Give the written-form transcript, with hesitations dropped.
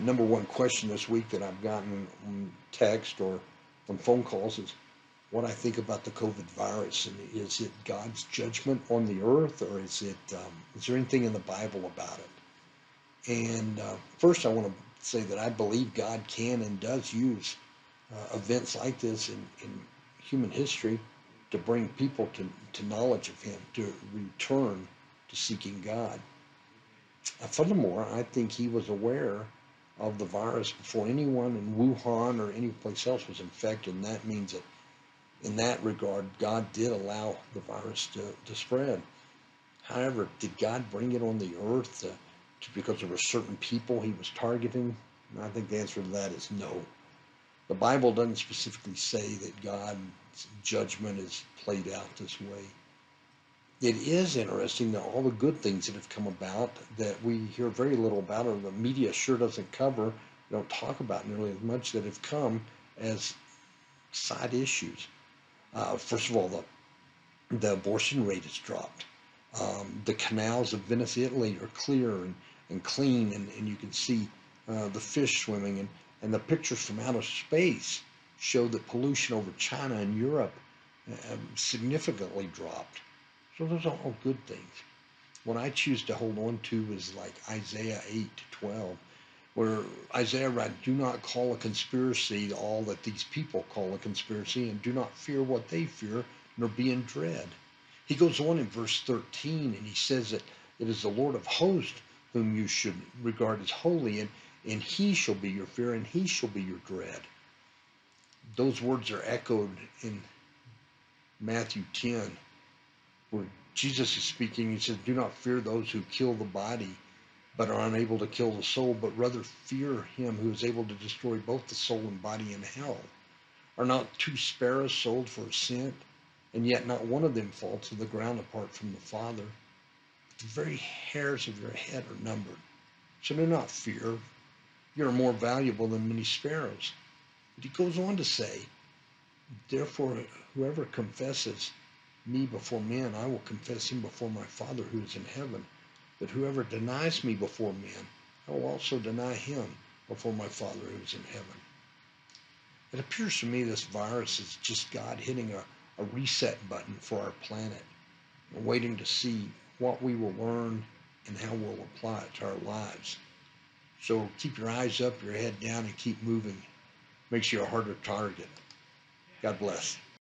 Number one question this week that I've gotten on text or on phone calls is what I think about the COVID virus, and is it God's judgment on the earth, or is there anything in the Bible about it? And first, I want to say that I believe God can and does use events like this in human history to bring people to knowledge of Him, to return to seeking God. Furthermore, I think He was aware of the virus before anyone in Wuhan or any place else was infected, and that means that in that regard, God did allow the virus to spread. However, did God bring it on the earth because there were certain people He was targeting? And I think the answer to that is no. The Bible doesn't specifically say that God's judgment is played out this way. It is interesting that all the good things that have come about that we hear very little about, or the media sure doesn't cover, don't talk about nearly as much, that have come as side issues. First of all, the abortion rate has dropped. The canals of Venice, Italy are clear and clean, and you can see the fish swimming, and the pictures from outer space show that pollution over China and Europe significantly dropped. So those are all good things. What I choose to hold on to is like Isaiah 8:12, where Isaiah writes, "Do not call a conspiracy all that these people call a conspiracy, and do not fear what they fear, nor be in dread." He goes on in verse 13, and he says that it is the Lord of hosts whom you should regard as holy, and He shall be your fear, and He shall be your dread. Those words are echoed in Matthew 10, where Jesus is speaking. He says, "Do not fear those who kill the body, but are unable to kill the soul, but rather fear Him who is able to destroy both the soul and body in hell. Are not two sparrows sold for a cent, and yet not one of them falls to the ground apart from the Father? The very hairs of your head are numbered. So do not fear. You are more valuable than many sparrows." But he goes on to say, "Therefore, whoever confesses me before men, I will confess him before my Father who is in heaven. But whoever denies me before men, I will also deny him before my Father who is in heaven." It appears to me this virus is just God hitting a reset button for our planet, and waiting to see what we will learn and how we'll apply it to our lives. So keep your eyes up, your head down, and keep moving. Makes you a harder target. God bless.